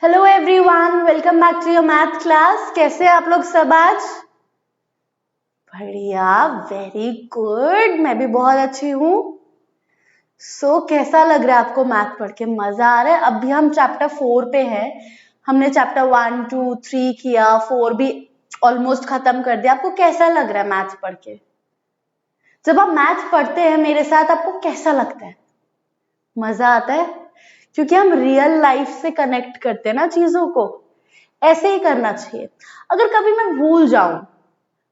Hello everyone, welcome back to your math class. कैसे हैं आप लोग सब आज? बढ़िया, वेरी गुड। मैं भी बहुत अच्छी हूँ। कैसा लग रहा है आपको मैथ पढ़ के? मजा आ रहा है? अभी हम चैप्टर 4 पे हैं। हमने चैप्टर 1, 2, 3 किया, 4 भी ऑलमोस्ट खत्म कर दिया। आपको कैसा लग रहा है मैथ पढ़ के? जब आप मैथ पढ़ते हैं मेरे साथ, आपको कैसा लगता है? मजा आता है? क्योंकि हम रियल लाइफ से कनेक्ट करते हैं ना चीजों को। ऐसे ही करना चाहिए। अगर कभी मैं भूल जाऊं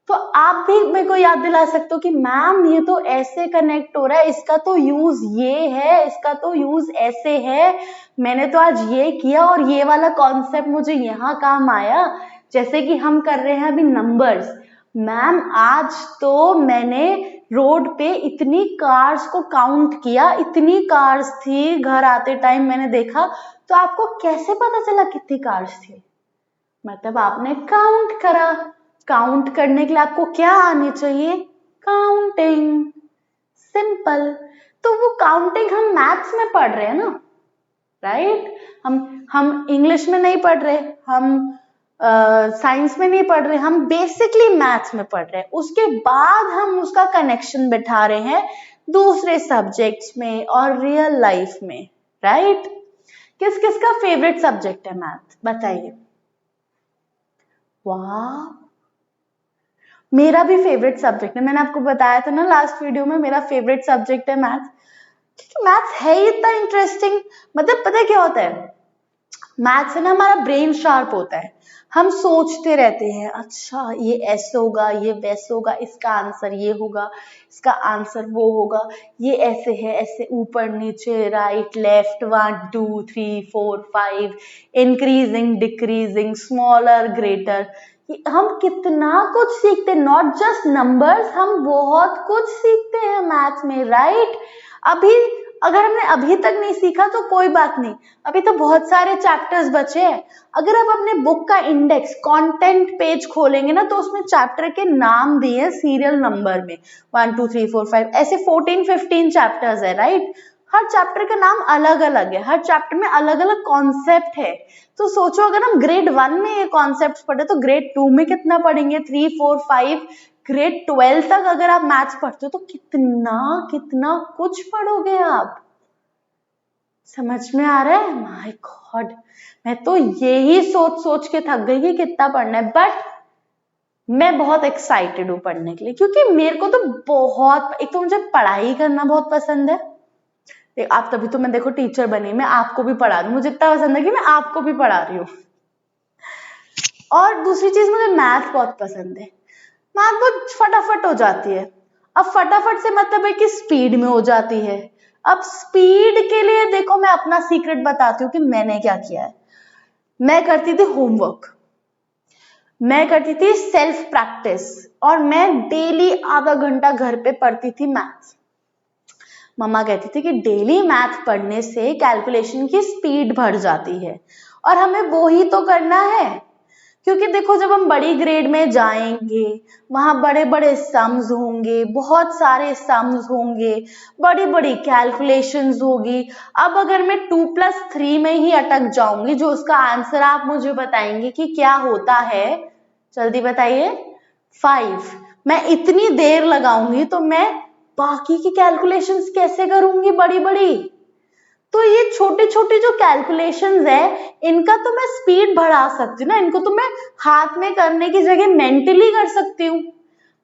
तो आप भी मेरे को याद दिला सकते हो कि मैम ये तो ऐसे कनेक्ट हो रहा है, इसका तो यूज ये है, इसका तो यूज ऐसे है, मैंने तो आज ये किया और ये वाला कॉन्सेप्ट मुझे यहाँ काम आया। जैसे कि हम कर रहे हैं अभी नंबर्स। मैम आज तो मैंने रोड पे इतनी कार्स को काउंट किया, इतनी कार्स थी, घर आते टाइम मैंने देखा। तो आपको कैसे पता चला कितनी कार्स थी? मतलब आपने काउंट करा। काउंट करने के लिए आपको क्या आनी चाहिए? काउंटिंग। सिंपल। तो वो काउंटिंग हम मैथ्स में पढ़ रहे हैं ना, राइट? हम इंग्लिश में नहीं पढ़ रहे, हम साइंस में नहीं पढ़ रहे, हम बेसिकली मैथ्स में पढ़ रहे हैं। उसके बाद हम उसका कनेक्शन बिठा रहे हैं दूसरे सब्जेक्ट्स में और रियल लाइफ में, राइट? किस किस का फेवरेट सब्जेक्ट है मैथ? बताइए। वाह, मेरा भी फेवरेट सब्जेक्ट है। मैंने आपको बताया था ना लास्ट वीडियो में, मेरा फेवरेट सब्जेक्ट है मैथ्स। क्योंकि मैथ्स है ही इतना इंटरेस्टिंग। मतलब पता है क्या होता है? मैथ्स से ना हमारा ब्रेन शार्प होता है। हम सोचते रहते हैं, अच्छा ये ऐसे होगा, ये वैसे होगा, इसका आंसर ये होगा, इसका आंसर वो होगा, ये ऐसे है, ऐसे ऊपर नीचे right left, 1 2 3 4 5, increasing decreasing, smaller greater. हम कितना कुछ सीखते हैं, नॉट जस्ट नंबर्स, हम बहुत कुछ सीखते हैं मैथ्स में, राइट? अभी अगर हमने अभी तक नहीं सीखा तो कोई बात नहीं, अभी तो बहुत सारे चैप्टर्स बचे हैं। अगर आप अपने बुक का इंडेक्स कंटेंट पेज खोलेंगे ना, तो उसमें चैप्टर के नाम दिए हैं सीरियल नंबर में, 1 2 3 4 5, ऐसे 14-15 चैप्टर्स है, राइट? हर चैप्टर का नाम अलग अलग है, हर चैप्टर में अलग अलग कॉन्सेप्ट है। तो सोचो, अगर हम ग्रेड 1 में ये कॉन्सेप्ट पढ़े तो ग्रेड 2 में कितना पढ़ेंगे? 3 4 5, ग्रेड 12 तक अगर आप मैथ्स पढ़ते हो तो कितना कितना कुछ पढ़ोगे आप। समझ में आ रहा है? माय गॉड, मैं तो यही सोच सोच के थक गई कि कितना पढ़ना है। बट मैं बहुत एक्साइटेड हूँ पढ़ने के लिए, क्योंकि मेरे को तो बहुत, एक तो मुझे पढ़ाई करना बहुत पसंद है। आप तभी तो मैं देखो टीचर बनी, मैं आपको भी पढ़ा रही हूँ। मुझे इतना पसंद है कि मैं आपको भी पढ़ा रही हूँ। और दूसरी चीज, मुझे मैथ बहुत पसंद है। मैथ बहुत फटाफट हो जाती है। अब फटाफट से मतलब है कि स्पीड में हो जाती है। अब स्पीड के लिए देखो, मैं अपना सीक्रेट बताती हूँ कि मैंने क्या किया है। मैं करती थी होमवर्क, मैं करती थी सेल्फ प्रैक्टिस, और मैं डेली आधा घंटा घर पे पढ़ती थी मैथ्स। मम्मा कहती थी कि डेली मैथ पढ़ने से कैलकुलेशन की स्पीड बढ़ जाती है, और हमें वो ही तो करना है। क्योंकि देखो, जब हम बड़ी ग्रेड में जाएंगे, वहां बड़े बड़े सम्स होंगे, बहुत सारे सम्स होंगे, बड़ी बड़ी कैलकुलेशंस होगी। अब अगर मैं 2+3 में ही अटक जाऊंगी, जो उसका आंसर आप मुझे बताएंगे कि क्या होता है, जल्दी बताइए। 5। मैं इतनी देर लगाऊंगी तो मैं बाकी की कैलकुलेशंस कैसे करूंगी बड़ी बड़ी? तो ये छोटे छोटे जो कैलकुलेशंस है, इनका तो मैं स्पीड बढ़ा सकती हूँ ना, इनको तो मैं हाथ में करने की जगह मेंटली कर सकती हूँ।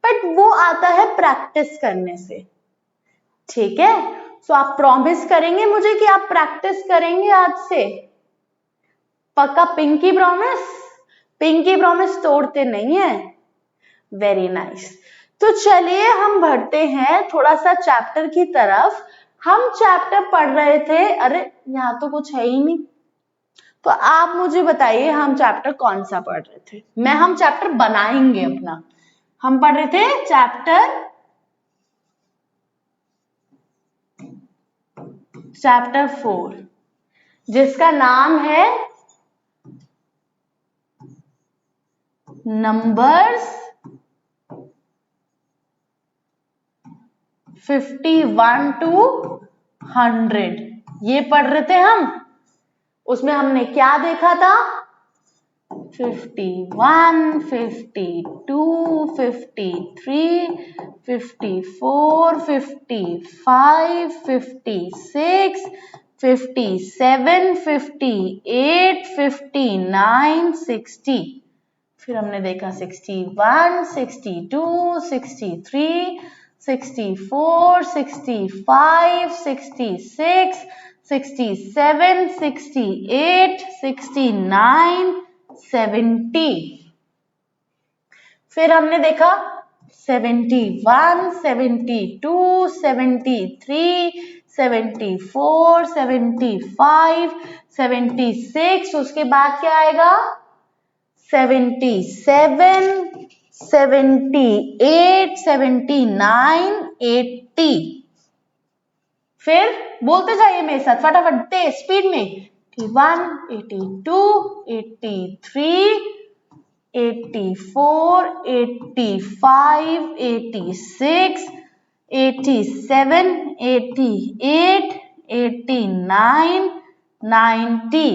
बट वो आता है प्रैक्टिस करने से। ठीक है? सो आप प्रॉमिस करेंगे मुझे कि आप प्रैक्टिस करेंगे आज से? पक्का? Pinky promise? पिंकी प्रॉमिस तोड़ते नहीं है। Very nice. तो चलिए हम बढ़ते हैं थोड़ा सा चैप्टर की तरफ। हम चैप्टर पढ़ रहे थे, अरे यहाँ तो कुछ है ही नहीं। तो आप मुझे बताइए, हम चैप्टर कौन सा पढ़ रहे थे? हम चैप्टर बनाएंगे अपना। हम पढ़ रहे थे चैप्टर 4, जिसका नाम है नंबर्स 51 to 100। ये पढ़ रहे थे हम। उसमें हमने क्या देखा था? 51, 52, 53, 54, 55, 56, 57, 58, 59, 60। फिर हमने देखा 61, 62, 63, 64, 65, 66, 67, 68, 69, 70। फिर हमने देखा 71, 72, 73, 74, 75, 76। उसके बाद क्या आएगा? 77, 78, 79, 80। फिर बोलते जाइए मेरे साथ फटाफट तेज स्पीड में। 81, 82, 83, 84, 85, 86, 87, 88, 89, 90।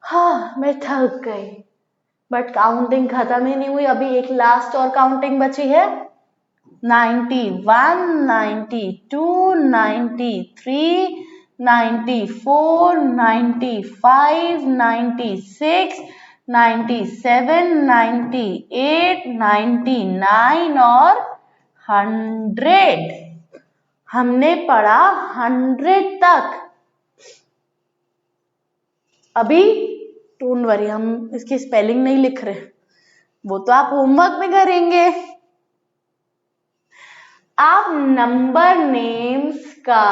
हाँ, मैं थक गई, बट काउंटिंग खत्म ही नहीं हुई। अभी एक लास्ट और काउंटिंग बची है। 91, 92, 93, 94, 95, 96, 97, 98, 99 और 100। हमने पढ़ा 100 तक। अभी डोंट वरी, हम इसकी स्पेलिंग नहीं लिख रहे, वो तो आप होमवर्क में करेंगे। आप नंबर नेम्स का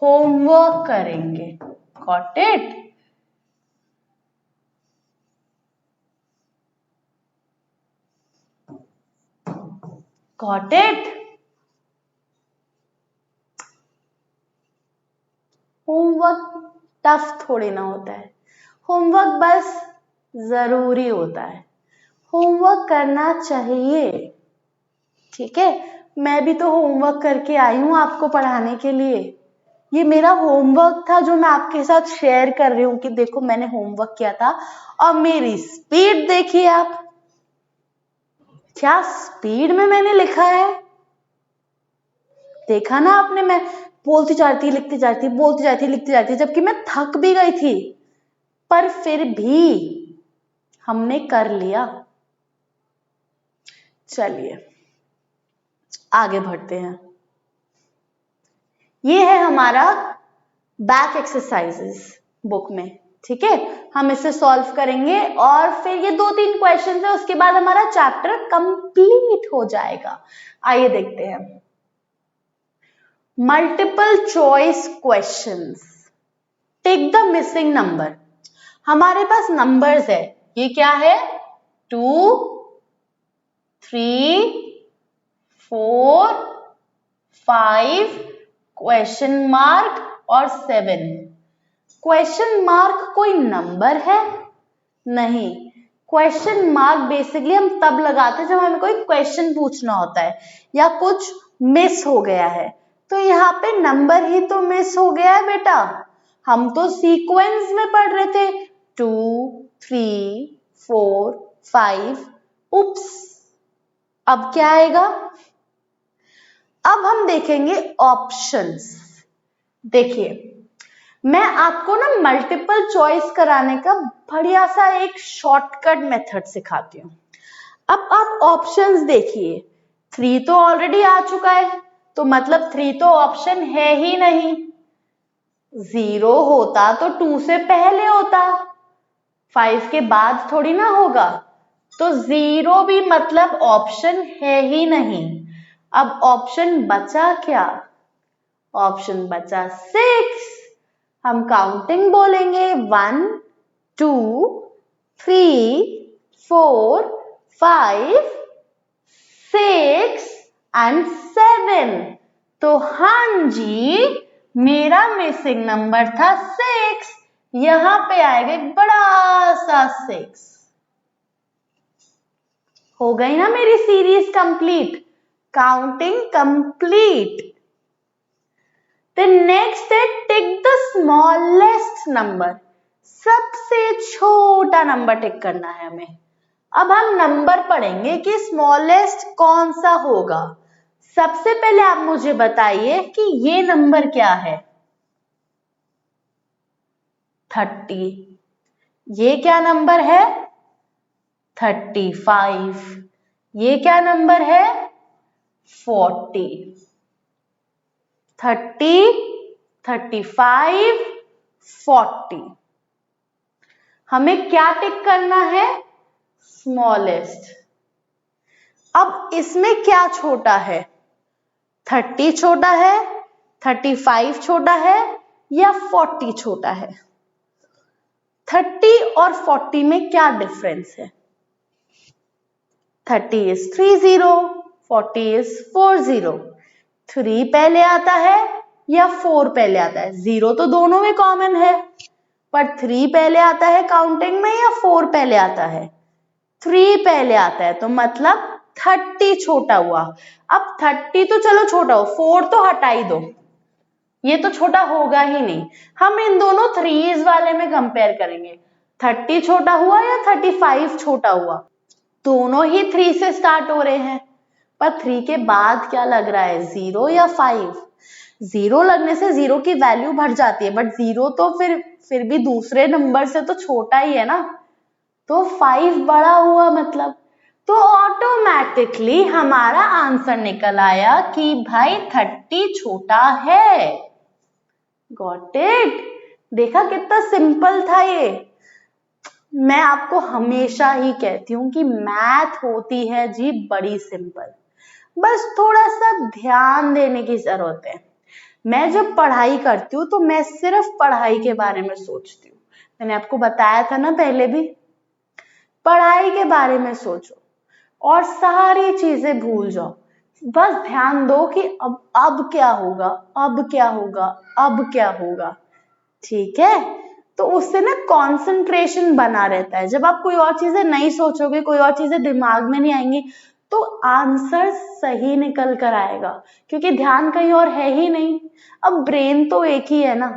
होमवर्क करेंगे। Got it? Got it? Homework tough थोड़ी ना होता है, होमवर्क बस जरूरी होता है, होमवर्क करना चाहिए। ठीक है, मैं भी तो होमवर्क करके आई हूं आपको पढ़ाने के लिए। ये मेरा होमवर्क था जो मैं आपके साथ शेयर कर रही हूं कि देखो मैंने होमवर्क किया था। और मेरी स्पीड देखिए आप, क्या स्पीड में मैंने लिखा है। देखा ना आपने, मैं बोलती जाती लिखती जाती, बोलती जाती लिखती जाती, जबकि मैं थक भी गई थी, पर फिर भी हमने कर लिया। चलिए आगे बढ़ते हैं। ये है हमारा बैक एक्सरसाइजेस बुक में। ठीक है, हम इसे सॉल्व करेंगे और फिर ये 2-3 क्वेश्चन है, उसके बाद हमारा चैप्टर कंप्लीट हो जाएगा। आइए देखते हैं। Multiple choice questions. Take the missing number. हमारे पास नंबर्स है, ये क्या है? 2, 3, 4, 5, क्वेश्चन मार्क और 7। क्वेश्चन मार्क कोई नंबर है? नहीं। क्वेश्चन मार्क बेसिकली हम तब लगाते हैं जब हमें कोई क्वेश्चन पूछना होता है या कुछ मिस हो गया है। तो यहाँ पे नंबर ही तो मिस हो गया है बेटा। हम तो सीक्वेंस में पढ़ रहे थे 2, 3, 4, 5। उप्स, अब क्या आएगा? अब हम देखेंगे ऑप्शंस। देखिए, मैं आपको ना मल्टीपल चॉइस कराने का बढ़िया सा एक शॉर्टकट मेथड सिखाती हूँ। अब आप ऑप्शंस देखिए, 3 तो ऑलरेडी आ चुका है, तो मतलब 3 तो ऑप्शन है ही नहीं। 0 होता तो 2 से पहले होता, 5 के बाद थोड़ी ना होगा। तो 0 भी मतलब ऑप्शन है ही नहीं। अब ऑप्शन बचा क्या? ऑप्शन बचा 6। हम काउंटिंग बोलेंगे 1, 2, 3, 4, 5, 6 एंड 7। तो हाँ जी, मेरा मिसिंग नंबर था 6। यहां पे आएगा एक बड़ा सा 6। हो गई ना मेरी series complete. Counting complete. The next है टिक द स्मॉलेस्ट नंबर, सबसे छोटा नंबर टिक करना है हमें। अब हम नंबर पढ़ेंगे कि स्मॉलेस्ट कौन सा होगा। सबसे पहले आप मुझे बताइए कि ये नंबर क्या है? 30। ये क्या नंबर है? 35। ये क्या नंबर है? 40। 30, 35, 40। हमें क्या टिक करना है? स्मॉलेस्ट। अब इसमें क्या छोटा है? 30 छोटा है, 35 छोटा है या 40 छोटा है? 30 और 40 में क्या डिफरेंस है? 30 is 30, 40 is 40। 3 पहले आता है या 4 पहले आता है? 0 तो दोनों में कॉमन है, पर 3 पहले आता है काउंटिंग में या 4 पहले आता है? 3 पहले आता है, तो मतलब 30 छोटा हुआ। अब 30 तो चलो छोटा हो, 4 तो हटा ही दो, ये तो छोटा होगा ही नहीं। हम इन दोनों 3s वाले में कंपेयर करेंगे, 30 छोटा हुआ या 35 छोटा हुआ? दोनों ही 3 से स्टार्ट हो रहे हैं, पर 3 के बाद क्या लग रहा है, 0 या 5? 0 लगने से 0 की वैल्यू बढ़ जाती है, बट 0 तो फिर भी दूसरे नंबर से तो छोटा ही है ना, तो 5 बड़ा हुआ मतलब। तो ऑटोमेटिकली हमारा आंसर निकल आया कि भाई 30 छोटा है। Got it? देखा कितना सिंपल था ये। मैं आपको हमेशा ही कहती हूँ कि मैथ होती है जी बड़ी सिंपल, बस थोड़ा सा ध्यान देने की जरूरत है। मैं जब पढ़ाई करती हूँ तो मैं सिर्फ पढ़ाई के बारे में सोचती हूँ। मैंने आपको बताया था ना पहले भी, पढ़ाई के बारे में सोचो और सारी चीजें भूल जाओ। बस ध्यान दो कि अब क्या होगा, अब क्या होगा, अब क्या होगा। ठीक है? तो उससे ना कंसंट्रेशन बना रहता है। जब आप कोई और चीजें नहीं सोचोगे, कोई और चीजें दिमाग में नहीं आएंगी, तो आंसर सही निकल कर आएगा, क्योंकि ध्यान कहीं और है ही नहीं। अब ब्रेन तो एक ही है ना,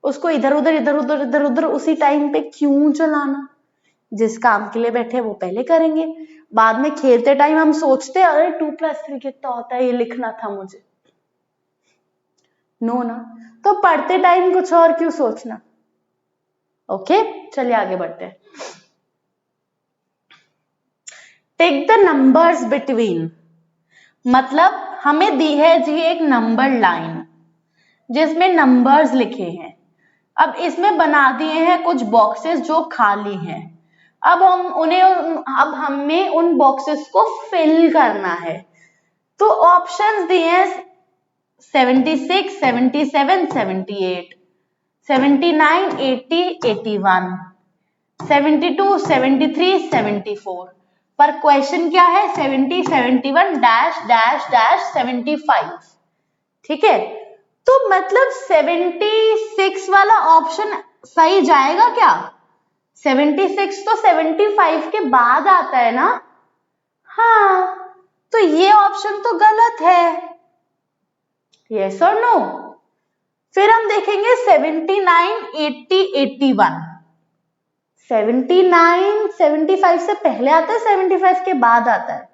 उसको इधर उधर इधर उधर इधर उधर उसी टाइम पे क्यों चलाना? जिस काम के लिए बैठे वो पहले करेंगे, बाद में खेलते टाइम हम सोचते अरे 2+3 कितना होता है, ये लिखना था मुझे। नो ना, तो पढ़ते टाइम कुछ और क्यों सोचना। ओके, चलिए आगे बढ़ते हैं। टेक द नंबर्स बिटवीन, मतलब हमें दी है जी एक नंबर लाइन जिसमें नंबर्स लिखे हैं। अब इसमें बना दिए हैं कुछ बॉक्सेस जो खाली हैं। अब हमें उन बॉक्सेस को फिल करना है। तो ऑप्शंस दिए हैं 76, 77, 78, 79, 80, 81, 72, 73, 74। पर क्वेश्चन क्या है? 70, 71 डैश डैश डैश 75। ठीक है, तो मतलब 76 वाला ऑप्शन सही जाएगा क्या? 76 तो 75 के बाद आता है ना। हाँ, तो ये ऑप्शन तो गलत है। यस और नो? फिर हम देखेंगे 79, 80, 81। 79 75 से पहले आता है, 75 के बाद आता है?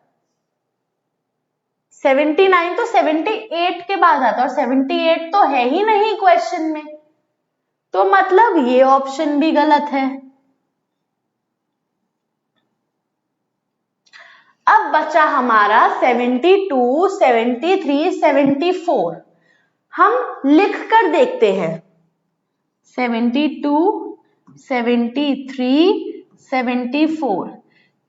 79 तो 78 के बाद आता है, और 78 तो है ही नहीं क्वेश्चन में, तो मतलब ये ऑप्शन भी गलत है। अब बचा हमारा 72, 73, 74। हम लिख कर देखते हैं। 72, 73, 74,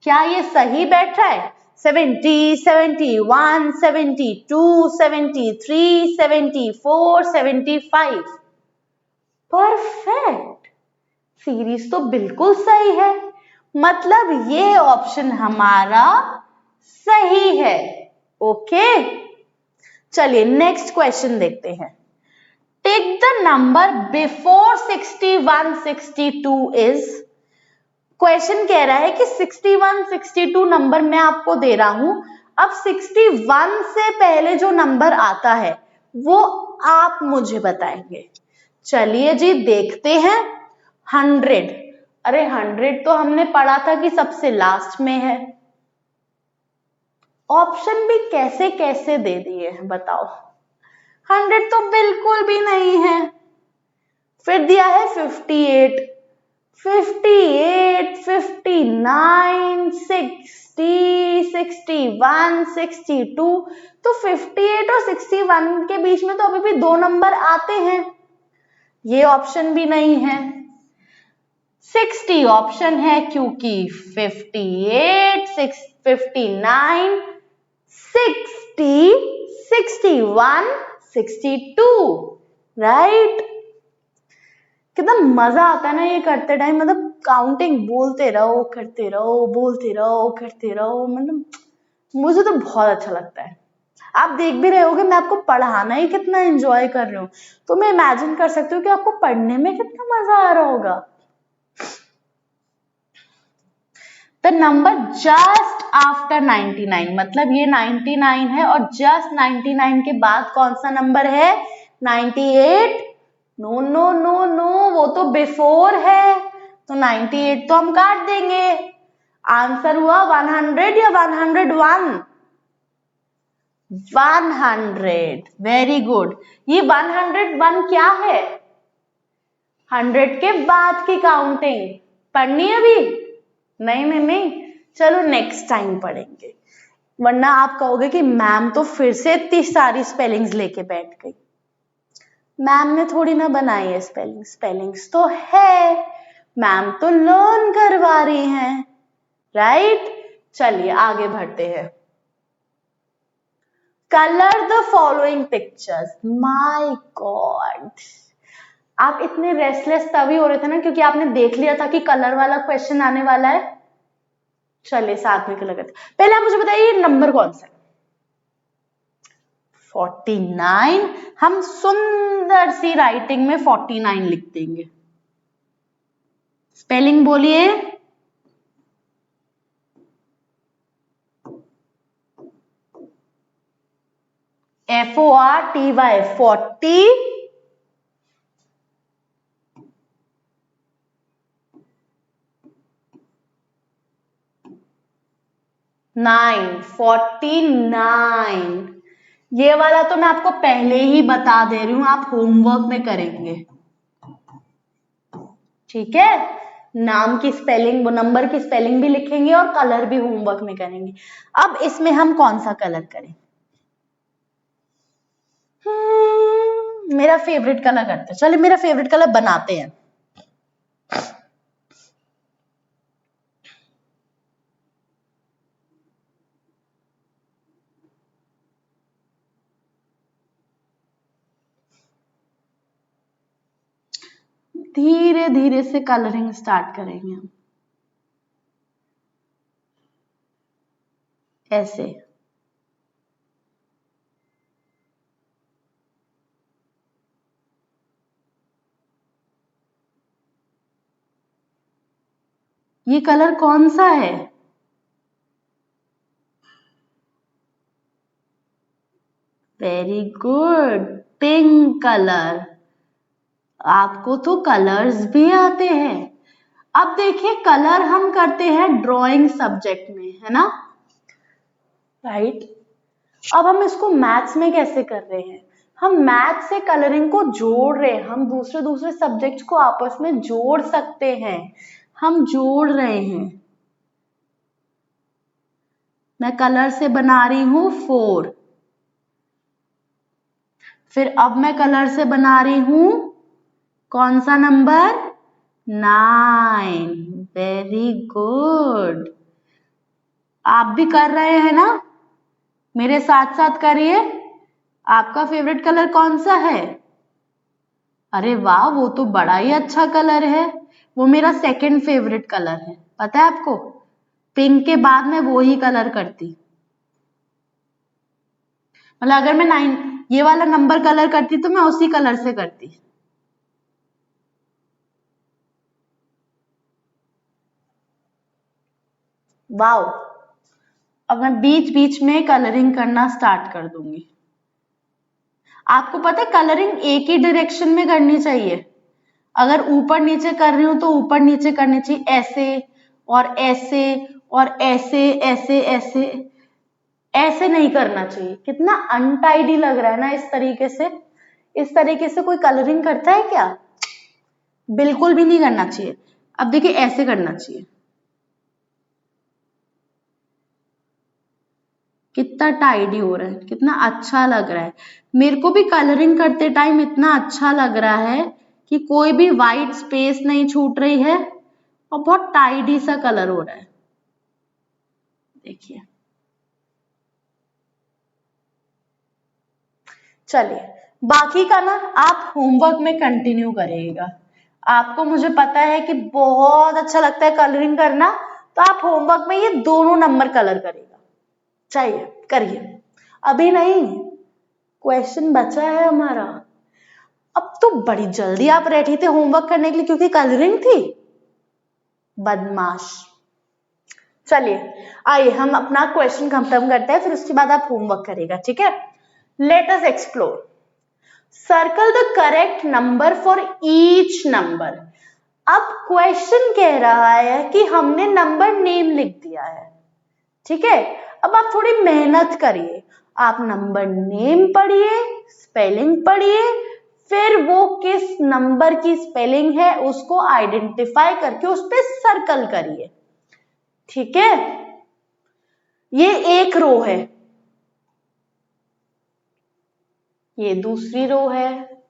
क्या ये सही बैठ रहा है? 70, 71, 72, 73, 74, 75। परफेक्ट, सीरीज तो बिल्कुल सही है, मतलब ये ऑप्शन हमारा सही है। ओके, चलिए नेक्स्ट क्वेश्चन देखते हैं। Take the number before 61, 62 is. Question कह रहा है कि 61, 62 नंबर मैं आपको दे रहा हूं, अब 61 से पहले जो नंबर आता है वो आप मुझे बताएंगे। चलिए जी देखते हैं। 100, अरे 100 तो हमने पढ़ा था कि सबसे लास्ट में है। ऑप्शन भी कैसे कैसे दे दिए हैं बताओ। 100 तो बिल्कुल भी नहीं है। फिर दिया है 58, 58, 59, 60, 61, 62। तो 58 और 61 के बीच में तो अभी भी 2 नंबर आते हैं। ये ऑप्शन भी नहीं है। 60 ऑप्शन है क्योंकि 58, 59, 60, 61, 62, राइट। कितना मजा आता है ना ये करते टाइम, मतलब काउंटिंग बोलते रहो करते रहो बोलते रहो करते रहो, मतलब मुझे तो बहुत अच्छा लगता है। आप देख भी रहे होगे मैं आपको पढ़ाना ही कितना एंजॉय कर रही हूँ, तो मैं इमेजिन कर सकती हूँ कि आपको पढ़ने में कितना मजा आ रहा होगा। द नंबर जस्ट आफ्टर 99, मतलब ये 99 है और जस्ट 99 के बाद कौन सा नंबर है? 98। नो नो नो नो, वो तो बिफोर है, तो 98 तो हम काट देंगे। आंसर हुआ 100 या 101? 100, वेरी गुड। ये 101 क्या है? 100 के बाद की काउंटिंग पढ़नी है अभी? नहीं नहीं नहीं, चलो नेक्स्ट टाइम पढ़ेंगे, वरना आप कहोगे कि मैम तो फिर से इतनी सारी स्पेलिंग्स लेके बैठ गई। मैम ने थोड़ी ना बनाई है स्पेलिंग्स, स्पेलिंग्स तो है, मैम तो लर्न करवा रही हैं, राइट। चलिए आगे बढ़ते हैं। Colour the following pictures. My God, आप इतने रेस्टलेस तभी हो रहे थे ना क्योंकि आपने देख लिया था कि कलर वाला क्वेश्चन आने वाला है। चलिए साथ में कलर करते, पहले आप मुझे बताइए ये नंबर कौन सा है? 49। हम सुंदर सी राइटिंग में 49 लिख देंगे। स्पेलिंग बोलिए। FORTY, 40। 49। ये वाला तो मैं आपको पहले ही बता दे रही हूं, आप होमवर्क में करेंगे, ठीक है। नाम की स्पेलिंग, वो नंबर की स्पेलिंग भी लिखेंगे और कलर भी होमवर्क में करेंगे। अब इसमें हम कौन सा कलर करें? मेरा फेवरेट कलर करते हैं। चलिए मेरा फेवरेट कलर बनाते हैं। धीरे धीरे से कलरिंग स्टार्ट करेंगे हम, ऐसे। ये कलर कौन सा है? Very good, pink colour. आपको तो कलर्स भी आते हैं। अब देखिए कलर हम करते हैं ड्राइंग सब्जेक्ट में, है ना, राइट। अब हम इसको मैथ्स में कैसे कर रहे हैं? हम मैथ से कलरिंग को जोड़ रहे हैं, हम दूसरे दूसरे सब्जेक्ट्स को आपस में जोड़ सकते हैं, हम जोड़ रहे हैं। मैं कलर से बना रही हूं 4, फिर अब मैं कलर से बना रही हूं कौन सा नंबर? 9। वेरी गुड, आप भी कर रहे हैं ना, मेरे साथ साथ करिए। आपका फेवरेट कलर कौन सा है? अरे वाह, वो तो बड़ा ही अच्छा कलर है, वो मेरा सेकंड फेवरेट कलर है, पता है आपको। पिंक के बाद मैं वो ही कलर करती, मतलब अगर मैं 9 ये वाला नंबर कलर करती तो मैं उसी कलर से करती। वाओ, अब मैं बीच बीच में कलरिंग करना स्टार्ट कर दूंगी। आपको पता है कलरिंग एक ही डायरेक्शन में करनी चाहिए। अगर ऊपर नीचे कर रही हूं तो ऊपर नीचे करनी चाहिए, ऐसे और ऐसे और ऐसे ऐसे ऐसे ऐसे नहीं करना चाहिए। कितना अनटाइडी लग रहा है ना इस तरीके से। इस तरीके से कोई कलरिंग करता है क्या? बिल्कुल भी नहीं करना चाहिए। अब देखिए ऐसे करना चाहिए। कितना टाइडी हो रहा है, कितना अच्छा लग रहा है। मेरे को भी कलरिंग करते टाइम इतना अच्छा लग रहा है कि कोई भी वाइट स्पेस नहीं छूट रही है और बहुत टाइडी सा कलर हो रहा है। देखिए, चलिए बाकी का ना आप होमवर्क में कंटिन्यू करिएगा। आपको मुझे पता है कि बहुत अच्छा लगता है कलरिंग करना, तो आप होमवर्क में ये दोनों नंबर कलर करिएगा। चाहिए करिए, अभी नहीं, क्वेश्चन बचा है हमारा। अब तो बड़ी जल्दी आप रेडी थे होमवर्क करने के लिए क्योंकि कलरिंग थी। बदमाश। चलिए आइए हम अपना क्वेश्चन खत्म करते हैं, फिर उसके बाद आप होमवर्क करेगा, ठीक है। Let us explore. Circle the correct number for each number. अब क्वेश्चन कह रहा है कि हमने नंबर नेम लिख दिया है, ठीक है। अब आप थोड़ी मेहनत करिए, आप नंबर नेम पढ़िए, स्पेलिंग पढ़िए, फिर वो किस नंबर की स्पेलिंग है उसको आइडेंटिफाई करके उस पर सर्कल करिए, ठीक है। ये एक रो है, ये दूसरी रो है,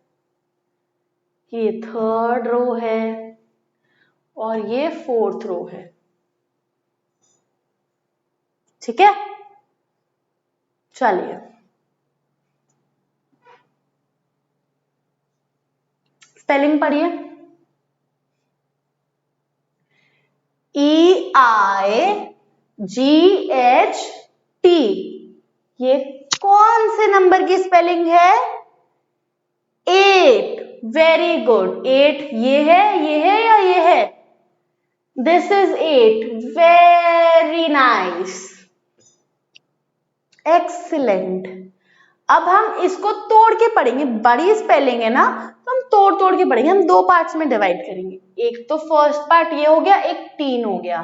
ये थर्ड रो है और ये फोर्थ रो है, ठीक है। चलिए स्पेलिंग पढ़िए। EIGHT, ये कौन से नंबर की स्पेलिंग है? 8। वेरी गुड, 8 ये है या ये है? This is 8। Very nice, excellent. अब हम इसको तोड़ के पढ़ेंगे, बड़ी स्पेलिंग है ना तो हम तोड़ तोड़ के पढ़ेंगे। हम दो पार्ट्स में डिवाइड करेंगे, एक तो फर्स्ट पार्ट ये हो गया, एक टीन हो गया।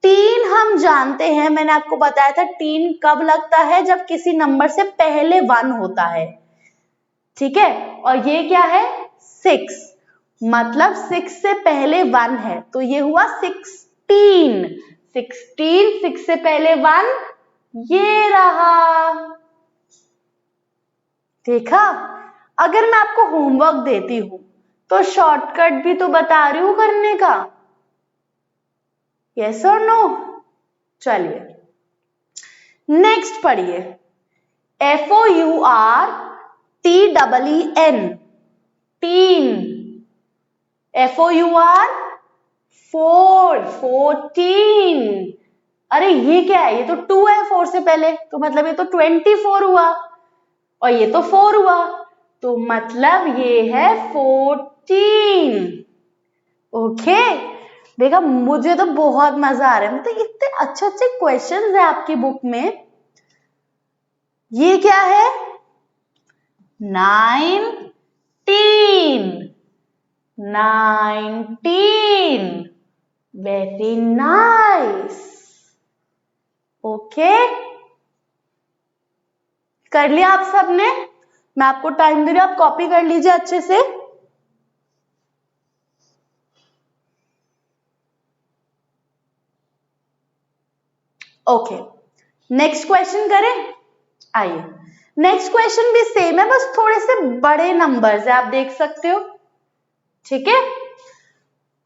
टीन हम जानते हैं, मैंने आपको बताया था टीन कब लगता है, जब किसी नंबर से पहले 1 होता है, ठीक है। और ये क्या है? 6, मतलब 6 से पहले 1 है तो ये हुआ 16। 16, 6 से पहले 1, ये रहा। देखा, अगर मैं आपको होमवर्क देती हूं तो शॉर्टकट भी तो बता रही हूं करने का, यस और नो। चलिए नेक्स्ट पढ़िए, FOURTEEN, टीन। FOUR 4, 14। अरे ये क्या है? ये तो 2 है 4 से पहले, तो मतलब ये तो 24 हुआ और ये तो 4 हुआ, तो मतलब ये है 14। ओके देखा, मुझे तो बहुत मजा आ रहा है, मतलब इतने अच्छे अच्छे क्वेश्चंस है आपकी बुक में। ये क्या है? 19, 19। Very nice. ओके, कर लिया आप सबने? मैं आपको टाइम दे रही हूं, आप कॉपी कर लीजिए अच्छे से। ओके नेक्स्ट क्वेश्चन करें। आइए, नेक्स्ट क्वेश्चन भी सेम है, बस थोड़े से बड़े नंबर्स है, आप देख सकते हो, ठीक है।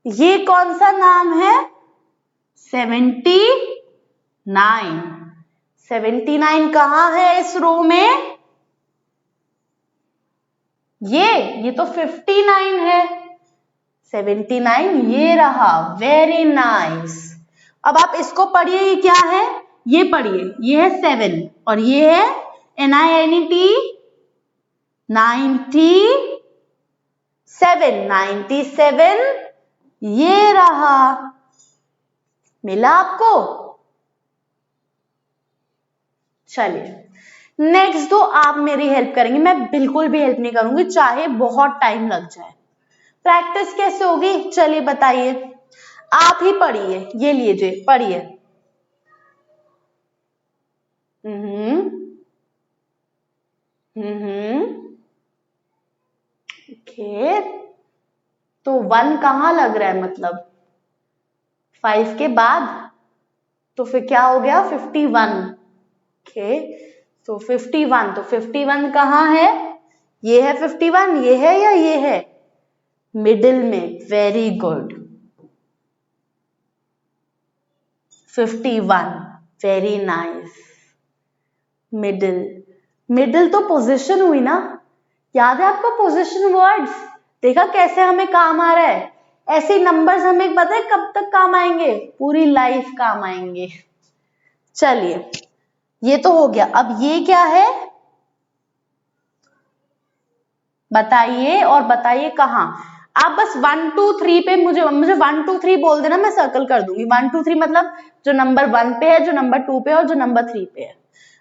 ये कौन सा नाम है? 79। 79 कहां है इस रो में? ये तो 59 है। 79 ये रहा, वेरी नाइस। अब आप इसको पढ़िए, ये क्या है? ये पढ़िए, ये है 7 और ये है NINET 97, 97 ये रहा। मिला आपको? चलिए नेक्स्ट दो आप मेरी हेल्प करेंगे, मैं बिल्कुल भी हेल्प नहीं करूंगी चाहे बहुत टाइम लग जाए। प्रैक्टिस कैसे होगी चलिए बताइए, आप ही पढ़िए, ये लीजिए पढ़िए। ओके, तो 1 कहाँ लग रहा है, मतलब 5 के बाद, तो फिर क्या हो गया 51। ओके, तो 51, तो 51 कहाँ है, ये है 51, ये है या ये है, मिडिल में, very good 51, very nice. Middle, middle तो पोजीशन हुई ना, याद है आपको पोजीशन वर्ड्स, देखा कैसे हमें काम आ रहा है, ऐसे नंबर्स हमें पता है कब तक काम आएंगे, पूरी लाइफ काम आएंगे। चलिए ये तो हो गया, अब ये क्या है बताइए, और बताइए कहाँ। आप बस 1 2 3 पे मुझे 1 2 3 बोल देना, मैं सर्कल कर दूंगी। 1 2 3 मतलब जो नंबर 1 पे है, जो नंबर 2 पे है और जो नंबर 3 पे है,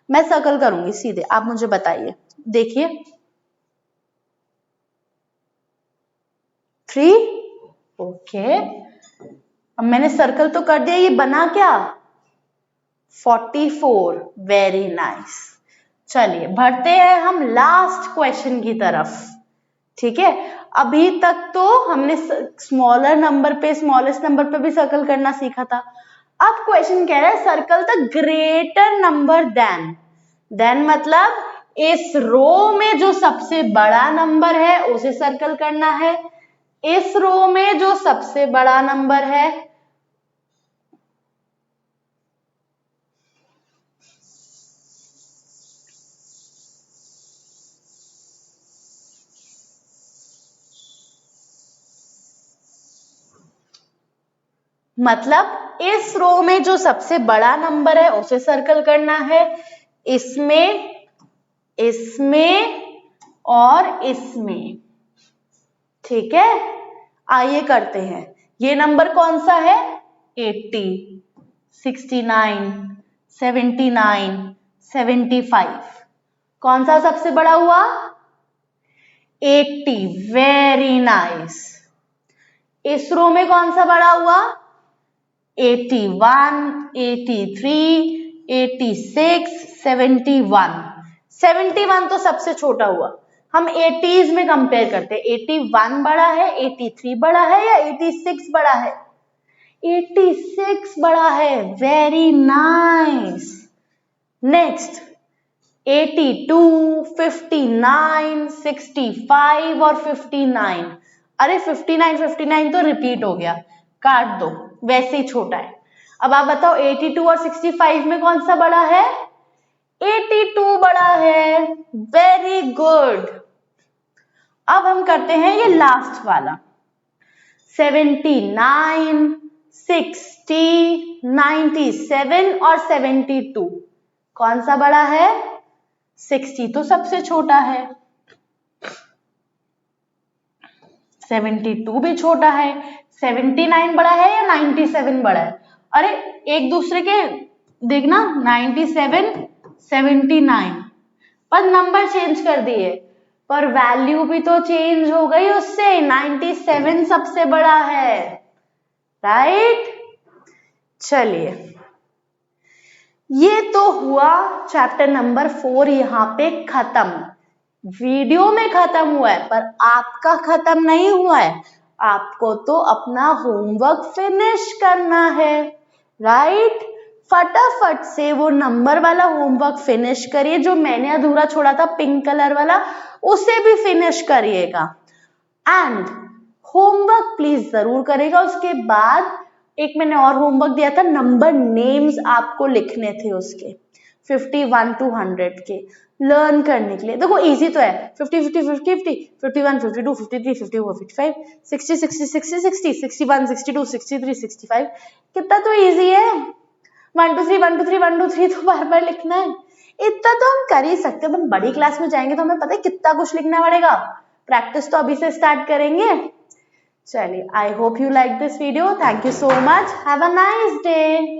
मैं सर्कल करूंगी सीधे, आप मुझे बताइए। देखिए 3, ओके, अब मैंने सर्कल तो कर दिया, ये बना क्या 44, वेरी नाइस। चलिए बढ़ते हैं हम लास्ट क्वेश्चन की तरफ, ठीक है। अभी तक तो हमने स्मॉलर नंबर पे, स्मॉलेस्ट नंबर पे भी सर्कल करना सीखा था। अब क्वेश्चन कह रहा है circle the greater number than मतलब इस रो में जो सबसे बड़ा नंबर है उसे सर्कल करना है, इस रो में जो सबसे बड़ा नंबर है, मतलब इस रो में जो सबसे बड़ा नंबर है उसे सर्कल करना है, इसमें, इसमें और इसमें, ठीक है। आइए करते हैं, ये नंबर कौन सा है 80, 69, 79, 75, कौन सा सबसे बड़ा हुआ 80, वेरी नाइस। इस रो में कौन सा बड़ा हुआ 81, 83, 86, 71, 71 तो सबसे छोटा हुआ, हम 80s में कंपेयर करते हैं, 81 बड़ा है, 83 बड़ा है या 86 बड़ा है, 86 बड़ा है, वेरी नाइस। नेक्स्ट 82, 59, 65 और 59, अरे 59 59 तो रिपीट हो गया, काट दो, वैसे ही छोटा है। अब आप बताओ 82 और 65 में कौन सा बड़ा है, 82 बड़ा है, वेरी गुड। अब हम करते हैं ये लास्ट वाला 79, 60, 97 और 72, कौन सा बड़ा है 60 तो सबसे छोटा है, 72 भी छोटा है, 79 बड़ा है या 97 बड़ा है, अरे एक दूसरे के देखना 97, 79, पर नंबर चेंज कर दिए, पर वैल्यू भी तो चेंज हो गई उससे, 97 सबसे बड़ा है, राइट। चलिए ये तो हुआ चैप्टर नंबर 4 यहाँ पे खत्म, वीडियो में खत्म हुआ है पर आपका खत्म नहीं हुआ है, आपको तो अपना होमवर्क फिनिश करना है, राइट। फटाफट से वो नंबर वाला होमवर्क फिनिश करिए, जो मैंने अधूरा छोड़ा था पिंक कलर वाला उसे भी फिनिश करिएगा, एंड होमवर्क प्लीज जरूर करेगा। उसके बाद एक मैंने और होमवर्क दिया था, नंबर नेम्स आपको लिखने थे उसके 51 to 100 के लर्न करने के लिए। देखो इजी तो है, 50 50 50 50, 51 52 53 54 55 60 60 60 60 61 62 63 65, कितना तो इजी है। 1 2 3 1 2 3 1 2 3 तो बार बार लिखना है, इतना तो हम कर ही सकते हैं। हम बड़ी क्लास में जाएंगे तो हमें पता है कितना कुछ लिखना पड़ेगा, प्रैक्टिस तो अभी से स्टार्ट करेंगे। चलिए, I hope you like this video, thank you so much, have a nice day.